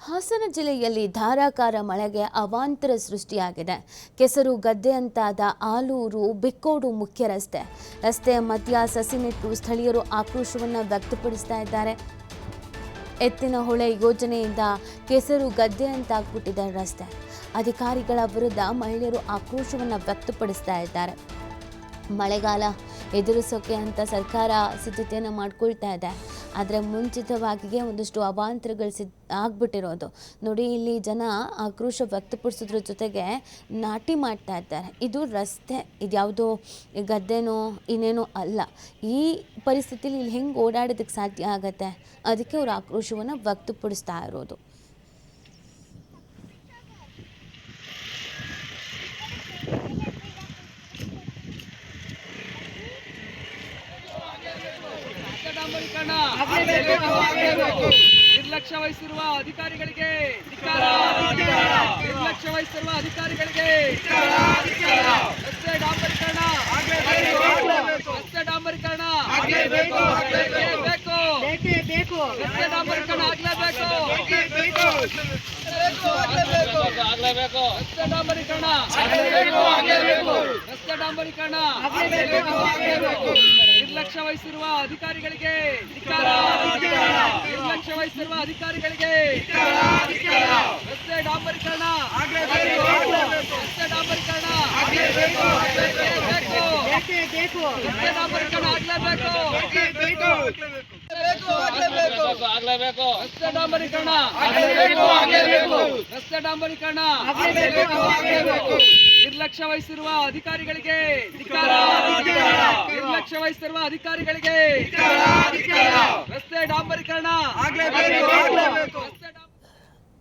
ಹಾಸನ ಜಿಲ್ಲೆಯಲ್ಲಿ ಧಾರಾಕಾರ ಮಳೆಗೆ ಅವಾಂತರ ಸೃಷ್ಟಿಯಾಗಿದೆ. ಕೆಸರು ಗದ್ದೆಯಂತಾದ ಆಲೂರು ಬಿಕ್ಕೋಡು ಮುಖ್ಯ ರಸ್ತೆಯ ಮಧ್ಯ ಸಸಿ ನೆಟ್ಟು ಸ್ಥಳೀಯರು ಆಕ್ರೋಶವನ್ನು ವ್ಯಕ್ತಪಡಿಸ್ತಾ ಇದ್ದಾರೆ. ಎತ್ತಿನ ಹೊಳೆ ಯೋಜನೆಯಿಂದ ಕೆಸರು ಗದ್ದೆಯಂತಾಗ್ಬಿಟ್ಟಿದೆ ರಸ್ತೆ. ಅಧಿಕಾರಿಗಳ ವಿರುದ್ಧ ಮಹಿಳೆಯರು ಆಕ್ರೋಶವನ್ನು ವ್ಯಕ್ತಪಡಿಸ್ತಾ ಇದ್ದಾರೆ. ಮಳೆಗಾಲ ಎದುರಿಸೋಕೆ ಅಂತ ಸರ್ಕಾರ ಸಿದ್ಧತೆಯನ್ನು ಮಾಡ್ಕೊಳ್ತಾ ಇದೆ. ಆದರೆ ಮುಂಚಿತವಾಗಿಯೇ ಒಂದಷ್ಟು ಅವಾಂತರಗಳು ಆಗ್ಬಿಟ್ಟಿರೋದು ನೋಡಿ. ಇಲ್ಲಿ ಜನ ಆಕ್ರೋಶ ವ್ಯಕ್ತಪಡಿಸೋದ್ರ ಜೊತೆಗೆ ನಾಟಿ ಮಾಡ್ತಾ ಇದ್ದಾರೆ. ಇದು ರಸ್ತೆ, ಇದ್ಯಾವುದೋ ಗದ್ದೆನೋ ಇನ್ನೇನೋ ಅಲ್ಲ. ಈ ಪರಿಸ್ಥಿತಿಲಿ ಇಲ್ಲಿ ಹೆಂಗೆ ಓಡಾಡೋದಕ್ಕೆ ಸಾಧ್ಯ ಆಗತ್ತೆ? ಅದಕ್ಕೆ ಅವರು ಆಕ್ರೋಶವನ್ನು ವ್ಯಕ್ತಪಡಿಸ್ತಾ ಇರೋದು. ನಿರ್ಲಕ್ಷ್ಯ ವಹಿಸಿರುವ ಅಧಿಕಾರಿಗಳಿಗೆ ನಿರ್ಲಕ್ಷ್ಯ ವಹಿಸಿರುವ ಅಧಿಕಾರಿಗಳಿಗೆ ರಸ್ತೆ ಡಾಂಬರೀಕರಣ ರಸ್ತೆ ಡಾಂಬರೀಕರಣ ಆಗಲೇಬೇಕು ರಸ್ತೆ ಡಾಂಬರೀಕರಣ ಆಗಲೇಬೇಕು ರಸ್ತೆ ಡಾಂಬರೀಕರಣ ರಸ್ತೆ ಡಾಂಬರೀಕರಣ ನಿರ್ಲಕ್ಷ್ಯ ವಹಿಸಿರುವ ಅಧಿಕಾರಿಗಳಿಗೆ ನಿರ್ಲಕ್ಷ್ಯ ವಹಿಸಿರುವ ಅಧಿಕಾರಿಗಳಿಗೆ ರಸ್ತೆ ಡಾಂಬರೀಕರಣ ರಸ್ತೆ ಡಾಂಬರೀಕರಣ ರಸ್ತೆ ಡಾಂಬರೀಕರಣ ಆಗಲೇಬೇಕು ರಸ್ತೆ ಡಾಂಬರೀಕರಣ ರಸ್ತೆ ಡಾಂಬರೀಕರಣ ನಿರ್ಲಕ್ಷ್ಯ ವಹಿಸಿರುವ ಅಧಿಕಾರಿಗಳಿಗೆ ನಿರ್ಲಕ್ಷ್ಯ ವಹಿಸಿರುವ ಅಧಿಕಾರಿಗಳಿಗೆ ರಸ್ತೆ ಡಾಂಬರೀಕರಣ